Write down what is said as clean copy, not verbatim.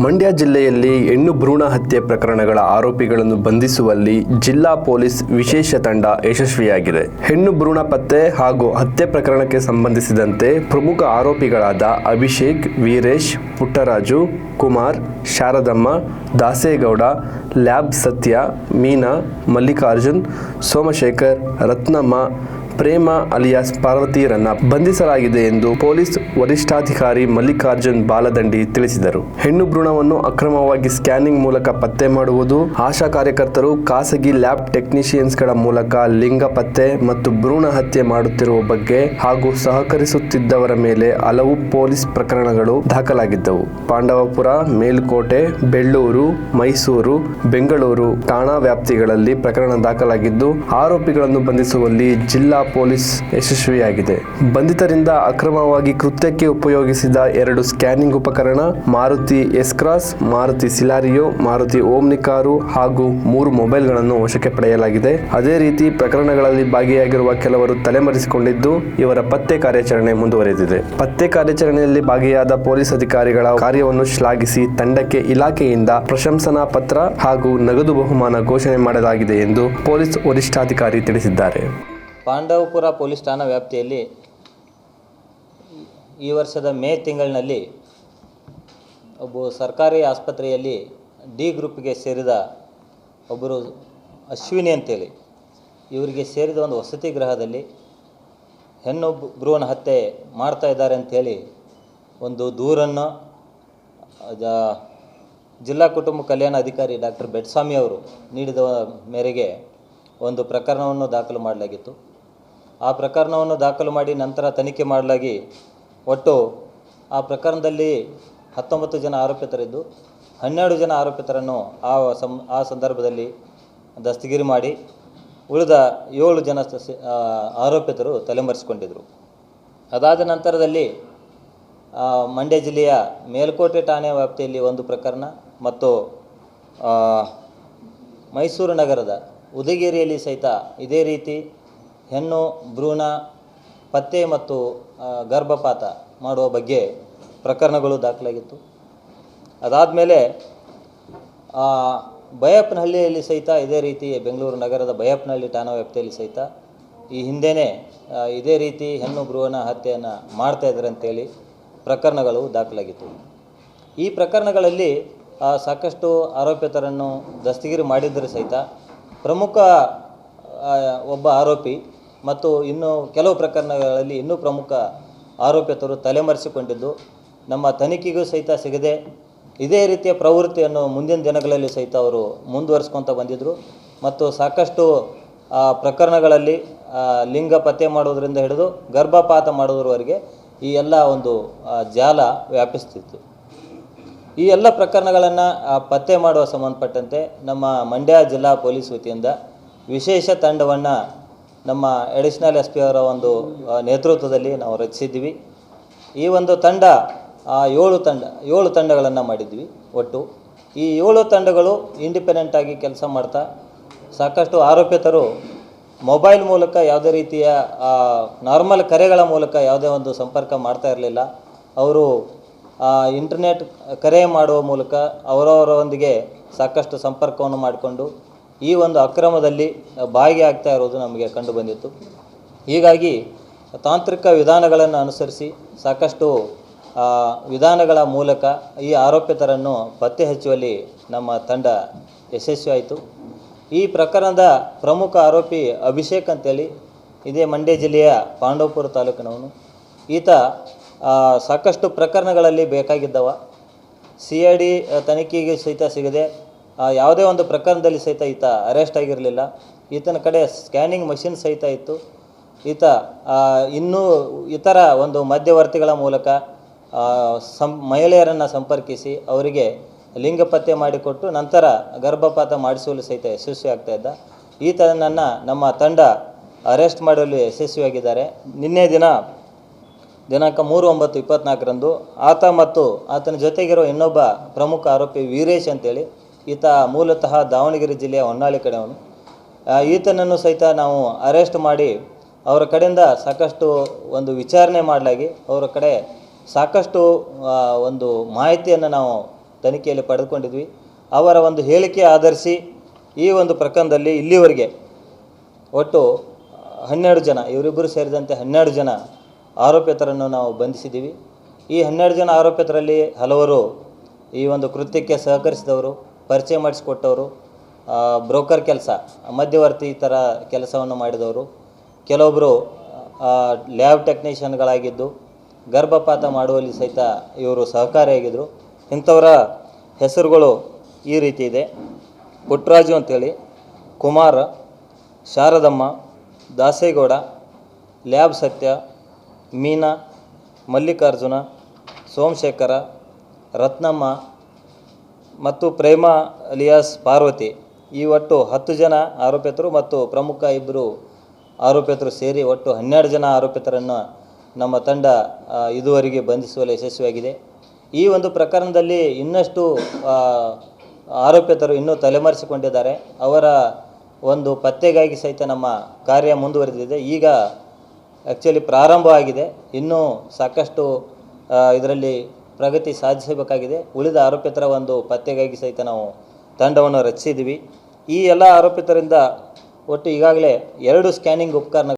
ಮಂಡ್ಯ ಜಿಲ್ಲೆಯಲ್ಲಿ ಹೆಣ್ಣು ಭ್ರೂಣ ಹತ್ಯೆ ಪ್ರಕರಣಗಳ ಆರೋಪಿಗಳನ್ನು ಬಂಧಿಸುವಲ್ಲಿ ಜಿಲ್ಲಾ ಪೊಲೀಸ್ ವಿಶೇಷ ತಂಡ ಯಶಸ್ವಿಯಾಗಿದೆ. ಹೆಣ್ಣು ಭ್ರೂಣ ಪತ್ತೆ ಹಾಗೂ ಹತ್ಯೆ ಪ್ರಕರಣಕ್ಕೆ ಸಂಬಂಧಿಸಿದಂತೆ ಪ್ರಮುಖ ಆರೋಪಿಗಳಾದ ಅಭಿಷೇಕ್, ವೀರೇಶ್, ಪುಟ್ಟರಾಜು, ಕುಮಾರ್, ಶಾರದಮ್ಮ, ದಾಸೇಗೌಡ, ಲ್ಯಾಬ್ ಸತ್ಯ, ಮೀನಾ, ಮಲ್ಲಿಕಾರ್ಜುನ್, ಸೋಮಶೇಖರ್, ರತ್ನಮ್ಮ, ಪ್ರೇಮ ಅಲಿಯಾಸ್ ಪಾರ್ವತಿರನ್ನ ಬಂಧಿಸಲಾಗಿದೆ ಎಂದು ಪೊಲೀಸ್ ವರಿಷ್ಠಾಧಿಕಾರಿ ಮಲ್ಲಿಕಾರ್ಜುನ್ ಬಾಲದಂಡಿ ತಿಳಿಸಿದರು. ಹೆಣ್ಣು ಭ್ರೂಣವನ್ನು ಅಕ್ರಮವಾಗಿ ಸ್ಕ್ಯಾನಿಂಗ್ ಮೂಲಕ ಪತ್ತೆ ಮಾಡುವುದು, ಆಶಾ ಕಾರ್ಯಕರ್ತರು, ಖಾಸಗಿ ಲ್ಯಾಬ್ ಟೆಕ್ನಿಷಿಯನ್ಸ್ಗಳ ಮೂಲಕ ಲಿಂಗ ಪತ್ತೆ ಮತ್ತು ಭ್ರೂಣ ಹತ್ಯೆ ಮಾಡುತ್ತಿರುವ ಬಗ್ಗೆ ಹಾಗೂ ಸಹಕರಿಸುತ್ತಿದ್ದವರ ಮೇಲೆ ಹಲವು ಪೊಲೀಸ್ ಪ್ರಕರಣಗಳು ದಾಖಲಾಗಿದ್ದವು. ಪಾಂಡವಪುರ, ಮೇಲುಕೋಟೆ, ಬೆಳ್ಳೂರು, ಮೈಸೂರು, ಬೆಂಗಳೂರು ಠಾಣಾ ವ್ಯಾಪ್ತಿಗಳಲ್ಲಿ ಪ್ರಕರಣ ದಾಖಲಾಗಿದ್ದು, ಆರೋಪಿಗಳನ್ನು ಬಂಧಿಸುವಲ್ಲಿ ಜಿಲ್ಲಾ ಪೊಲೀಸ್ ಯಶಸ್ವಿಯಾಗಿದೆ. ಬಂಧಿತರಿಂದ ಅಕ್ರಮವಾಗಿ ಕೃತ್ಯಕ್ಕೆ ಉಪಯೋಗಿಸಿದ 2 ಸ್ಕ್ಯಾನಿಂಗ್ ಉಪಕರಣ, Maruti S Cross, Maruti Celerio, Maruti Omni car ಹಾಗೂ 3 ಮೊಬೈಲ್ಗಳನ್ನು ವಶಕ್ಕೆ ಪಡೆಯಲಾಗಿದೆ. ಅದೇ ರೀತಿ ಪ್ರಕರಣಗಳಲ್ಲಿ ಭಾಗಿಯಾಗಿರುವ ಕೆಲವರು ತಲೆಮರೆಸಿಕೊಂಡಿದ್ದು, ಇವರ ಪತ್ತೆ ಕಾರ್ಯಾಚರಣೆ ಮುಂದುವರೆದಿದೆ. ಪತ್ತೆ ಕಾರ್ಯಾಚರಣೆಯಲ್ಲಿ ಭಾಗಿಯಾದ ಪೊಲೀಸ್ ಅಧಿಕಾರಿಗಳ ಕಾರ್ಯವನ್ನು ಶ್ಲಾಘಿಸಿ ತಂಡಕ್ಕೆ ಇಲಾಖೆಯಿಂದ ಪ್ರಶಂಸನಾ ಪತ್ರ ಹಾಗೂ ನಗದು ಬಹುಮಾನ ಘೋಷಣೆ ಮಾಡಲಾಗಿದೆ ಎಂದು ಪೊಲೀಸ್ ವರಿಷ್ಠಾಧಿಕಾರಿ ತಿಳಿಸಿದ್ದಾರೆ. ಪಾಂಡವಪುರ ಪೊಲೀಸ್ ಠಾಣಾ ವ್ಯಾಪ್ತಿಯಲ್ಲಿ ಈ ವರ್ಷದ ಮೇ ತಿಂಗಳಿನಲ್ಲಿ ಒಬ್ಬ ಸರ್ಕಾರಿ ಆಸ್ಪತ್ರೆಯಲ್ಲಿ ಡಿ ಗ್ರೂಪ್ಗೆ ಸೇರಿದ ಒಬ್ಬರು ಅಶ್ವಿನಿ ಅಂತೇಳಿ ಇವರಿಗೆ ಸೇರಿದ ಒಂದು ವಸತಿ ಗೃಹದಲ್ಲಿ ಹೆಣ್ಣು ಭ್ರೂಣ ಹತ್ಯೆ ಮಾಡ್ತಾ ಇದ್ದಾರೆ ಅಂಥೇಳಿ ಒಂದು ದೂರನ್ನು ಜಿಲ್ಲಾ ಕುಟುಂಬ ಕಲ್ಯಾಣ ಅಧಿಕಾರಿ ಡಾಕ್ಟರ್ ಬೆಡ್ಸ್ವಾಮಿ ಅವರು ನೀಡಿದ ಮೇರೆಗೆ ಒಂದು ಪ್ರಕರಣವನ್ನು ದಾಖಲು ಮಾಡಲಾಗಿತ್ತು. ಆ ಪ್ರಕರಣವನ್ನು ದಾಖಲು ಮಾಡಿ ನಂತರ ತನಿಖೆ ಮಾಡಲಾಗಿ ಒಟ್ಟು ಆ ಪ್ರಕರಣದಲ್ಲಿ 19 ಜನ ಆರೋಪಿತರಿದ್ದು 12 ಜನ ಆರೋಪಿತರನ್ನು ಆ ಸಂದರ್ಭದಲ್ಲಿ ದಸ್ತಗಿರಿ ಮಾಡಿ ಉಳಿದ 7 ಜನ ಆರೋಪಿತರು ತಲೆಮರೆಸಿಕೊಂಡಿದ್ದರು. ಅದಾದ ನಂತರದಲ್ಲಿ ಮಂಡ್ಯ ಜಿಲ್ಲೆಯ ಮೇಲುಕೋಟೆ ಠಾಣೆ ವ್ಯಾಪ್ತಿಯಲ್ಲಿ ಒಂದು ಪ್ರಕರಣ ಮತ್ತು ಮೈಸೂರು ನಗರದ ಉದಯಗಿರಿಯಲ್ಲಿ ಸಹಿತ ಇದೇ ರೀತಿ ಹೆಣ್ಣು ಭ್ರೂಣ ಪತ್ತೆ ಮತ್ತು ಗರ್ಭಪಾತ ಮಾಡುವ ಬಗ್ಗೆ ಪ್ರಕರಣಗಳು ದಾಖಲಾಗಿತ್ತು. ಅದಾದಮೇಲೆ ಬೈಯಪ್ಪನಹಳ್ಳಿಯಲ್ಲಿ ಸಹಿತ ಇದೇ ರೀತಿ ಬೆಂಗಳೂರು ನಗರದ ಬೈಯಪ್ಪನಹಳ್ಳಿ ಠಾಣಾ ವ್ಯಾಪ್ತಿಯಲ್ಲಿ ಸಹಿತ ಈ ಹಿಂದೆಯೇ ಇದೇ ರೀತಿ ಹೆಣ್ಣು ಭ್ರೂಣ ಹತ್ಯೆಯನ್ನು ಮಾಡ್ತಾಯಿದ್ದಾರೆ ಅಂತೇಳಿ ಪ್ರಕರಣಗಳು ದಾಖಲಾಗಿತ್ತು. ಈ ಪ್ರಕರಣಗಳಲ್ಲಿ ಸಾಕಷ್ಟು ಆರೋಪಿತರನ್ನು ದಸ್ತಗಿರಿ ಮಾಡಿದ್ದರೂ ಸಹಿತ ಪ್ರಮುಖ ಒಬ್ಬ ಆರೋಪಿ ಮತ್ತು ಇನ್ನು ಕೆಲವು ಪ್ರಕರಣಗಳಲ್ಲಿ ಇನ್ನೂ ಪ್ರಮುಖ ಆರೋಪಿತರು ತಲೆಮರೆಸಿಕೊಂಡಿದ್ದು ನಮ್ಮ ತನಿಖೆಗೂ ಸಹಿತ ಸಿಗದೆ ಇದೇ ರೀತಿಯ ಪ್ರವೃತ್ತಿಯನ್ನು ಮುಂದಿನ ದಿನಗಳಲ್ಲಿ ಸಹಿತ ಅವರು ಮುಂದುವರಿಸ್ಕೊತ ಬಂದಿದ್ದರು. ಮತ್ತು ಸಾಕಷ್ಟು ಪ್ರಕರಣಗಳಲ್ಲಿ ಲಿಂಗ ಪತ್ತೆ ಮಾಡೋದರಿಂದ ಹಿಡಿದು ಗರ್ಭಪಾತ ಮಾಡೋದ್ರವರೆಗೆ ಈ ಎಲ್ಲ ಒಂದು ಜಾಲ ವ್ಯಾಪಿಸ್ತಿತ್ತು. ಈ ಎಲ್ಲ ಪ್ರಕರಣಗಳನ್ನು ಪತ್ತೆ ಮಾಡುವ ಸಂಬಂಧಪಟ್ಟಂತೆ ನಮ್ಮ ಮಂಡ್ಯ ಜಿಲ್ಲಾ ಪೊಲೀಸ್ ವತಿಯಿಂದ ವಿಶೇಷ ತಂಡವನ್ನು ನಮ್ಮ ಅಡಿಷನಲ್ SP ಅವರ ಒಂದು ನೇತೃತ್ವದಲ್ಲಿ ನಾವು ರಚಿಸಿದ್ವಿ. ಈ ಒಂದು ತಂಡ 7 ತಂಡಗಳನ್ನು ಮಾಡಿದ್ವಿ. ಒಟ್ಟು ಈ 7 ತಂಡಗಳು ಇಂಡಿಪೆಂಡೆಂಟಾಗಿ ಕೆಲಸ ಮಾಡ್ತಾ ಸಾಕಷ್ಟು ಆರೋಪಿತರು ಮೊಬೈಲ್ ಮೂಲಕ ಯಾವುದೇ ರೀತಿಯ ನಾರ್ಮಲ್ ಕರೆಗಳ ಮೂಲಕ ಯಾವುದೇ ಒಂದು ಸಂಪರ್ಕ ಮಾಡ್ತಾ ಇರಲಿಲ್ಲ. ಅವರು ಇಂಟರ್ನೆಟ್ ಕರೆ ಮಾಡುವ ಮೂಲಕ ಅವರವರೊಂದಿಗೆ ಸಾಕಷ್ಟು ಸಂಪರ್ಕವನ್ನು ಮಾಡಿಕೊಂಡು ಈ ಒಂದು ಅಕ್ರಮದಲ್ಲಿ ಭಾಗಿಯಾಗ್ತಾ ಇರೋದು ನಮಗೆ ಕಂಡು ಬಂದಿತ್ತು. ಹೀಗಾಗಿ ತಾಂತ್ರಿಕ ವಿಧಾನಗಳನ್ನು ಅನುಸರಿಸಿ ಸಾಕಷ್ಟು ವಿಧಾನಗಳ ಮೂಲಕ ಈ ಆರೋಪಿತರನ್ನು ಪತ್ತೆ ಹಚ್ಚುವಲ್ಲಿ ನಮ್ಮ ತಂಡ ಯಶಸ್ವಿಯಾಯಿತು. ಈ ಪ್ರಕರಣದ ಪ್ರಮುಖ ಆರೋಪಿ ಅಭಿಷೇಕ್ ಅಂತೇಳಿ ಇದೇ ಮಂಡ್ಯ ಜಿಲ್ಲೆಯ ಪಾಂಡವಪುರ ತಾಲೂಕಿನವನು. ಈತ ಸಾಕಷ್ಟು ಪ್ರಕರಣಗಳಲ್ಲಿ ಬೇಕಾಗಿದ್ದವ. CID ತನಿಖೆಗೆ ಸಹಿತ ಸಿಗದೆ ಯಾವುದೇ ಒಂದು ಪ್ರಕರಣದಲ್ಲಿ ಸಹಿತ ಈತ ಅರೆಸ್ಟ್ ಆಗಿರಲಿಲ್ಲ. ಈತನ ಕಡೆ ಸ್ಕ್ಯಾನಿಂಗ್ ಮಷಿನ್ ಸಹಿತ ಇತ್ತು. ಈತ ಇನ್ನೂ ಇತರ ಒಂದು ಮಧ್ಯವರ್ತಿಗಳ ಮೂಲಕ ಮಹಿಳೆಯರನ್ನು ಸಂಪರ್ಕಿಸಿ ಅವರಿಗೆ ಲಿಂಗ ಪತ್ತೆ ಮಾಡಿಕೊಟ್ಟು ನಂತರ ಗರ್ಭಪಾತ ಮಾಡಿಸುವಲ್ಲಿ ಸಹಿತ ಯಶಸ್ವಿ ಆಗ್ತಾಯಿದ್ದ. ಈತನನ್ನು ನಮ್ಮ ತಂಡ ಅರೆಸ್ಟ್ ಮಾಡುವಲ್ಲಿ ಯಶಸ್ವಿಯಾಗಿದ್ದಾರೆ. ನಿನ್ನೆ ದಿನಾಂಕ 3/9/24ರಂದು ಆತ ಮತ್ತು ಆತನ ಜೊತೆಗಿರೋ ಇನ್ನೊಬ್ಬ ಪ್ರಮುಖ ಆರೋಪಿ ವೀರೇಶ್ ಅಂತೇಳಿ ಈತ ಮೂಲತಃ ದಾವಣಗೆರೆ ಜಿಲ್ಲೆಯ ಹೊನ್ನಾಳಿ ಕಡೆಯವನು. ಈತನನ್ನು ಸಹಿತ ನಾವು ಅರೆಸ್ಟ್ ಮಾಡಿ ಅವರ ಕಡೆಯಿಂದ ಸಾಕಷ್ಟು ಒಂದು ವಿಚಾರಣೆ ಮಾಡಲಾಗಿ ಅವರ ಕಡೆ ಸಾಕಷ್ಟು ಒಂದು ಮಾಹಿತಿಯನ್ನು ನಾವು ತನಿಖೆಯಲ್ಲಿ ಪಡೆದುಕೊಂಡಿದ್ವಿ. ಅವರ ಒಂದು ಹೇಳಿಕೆ ಆಧರಿಸಿ ಈ ಒಂದು ಪ್ರಕರಣದಲ್ಲಿ ಇಲ್ಲಿವರೆಗೆ ಒಟ್ಟು 12 ಜನ, ಇವರಿಬ್ಬರು ಸೇರಿದಂತೆ 12 ಜನ ಆರೋಪಿತರನ್ನು ನಾವು ಬಂಧಿಸಿದ್ದೀವಿ. ಈ 12 ಜನ ಆರೋಪಿತರಲ್ಲಿ ಹಲವರು ಈ ಒಂದು ಕೃತ್ಯಕ್ಕೆ ಸಹಕರಿಸಿದವರು, ಪರಿಚಯ ಮಾಡಿಸಿಕೊಟ್ಟವರು, ಬ್ರೋಕರ್ ಕೆಲಸ, ಮಧ್ಯವರ್ತಿ ಥರ ಕೆಲಸವನ್ನು ಮಾಡಿದವರು, ಕೆಲವೊಬ್ಬರು ಲ್ಯಾಬ್ ಟೆಕ್ನಿಷಿಯನ್ಗಳಾಗಿದ್ದು ಗರ್ಭಪಾತ ಮಾಡುವಲ್ಲಿ ಸಹಿತ ಇವರು ಸಹಕಾರಿಯಾಗಿದ್ದರು. ಇಂಥವರ ಹೆಸರುಗಳು ಈ ರೀತಿ ಇದೆ: ಪುಟ್ಟರಾಜು ಅಂತೇಳಿ, ಕುಮಾರ, ಶಾರದಮ್ಮ, ದಾಸೇಗೌಡ, ಲ್ಯಾಬ್ ಸತ್ಯ, ಮೀನಾ, ಮಲ್ಲಿಕಾರ್ಜುನ, ಸೋಮಶೇಖರ, ರತ್ನಮ್ಮ ಮತ್ತು ಪ್ರೇಮ ಅಲಿಯಾಸ್ ಪಾರ್ವತಿ. ಈ ಒಟ್ಟು 10 ಜನ ಆರೋಪಿತರು ಮತ್ತು ಪ್ರಮುಖ 2 ಆರೋಪಿತರು ಸೇರಿ ಒಟ್ಟು 12 ಜನ ಆರೋಪಿತರನ್ನು ನಮ್ಮ ತಂಡ ಇದುವರೆಗೆ ಬಂಧಿಸುವಲ್ಲಿ ಯಶಸ್ವಿಯಾಗಿದೆ. ಈ ಒಂದು ಪ್ರಕರಣದಲ್ಲಿ ಇನ್ನಷ್ಟು ಆರೋಪಿತರು ಇನ್ನೂ ತಲೆಮರೆಸಿಕೊಂಡಿದ್ದಾರೆ. ಅವರ ಒಂದು ಪತ್ತೆಗಾಗಿ ಸಹಿತ ನಮ್ಮ ಕಾರ್ಯ ಮುಂದುವರೆದಿದೆ. ಈಗ ಆ್ಯಕ್ಚುಲಿ ಪ್ರಾರಂಭ ಆಗಿದೆ, ಇನ್ನೂ ಸಾಕಷ್ಟು ಇದರಲ್ಲಿ ಪ್ರಗತಿ ಸಾಧಿಸಬೇಕಾಗಿದೆ. ಉಳಿದ ಆರೋಪಿತರ ಒಂದು ಪತ್ತೆಗಾಗಿ ಸಹಿತ ನಾವು ತಂಡವನ್ನು ರಚಿಸಿದ್ದೀವಿ. ಈ ಎಲ್ಲ ಆರೋಪಿತರಿಂದ ಒಟ್ಟು ಈಗಾಗಲೇ 2 ಸ್ಕ್ಯಾನಿಂಗ್ ಉಪಕರಣ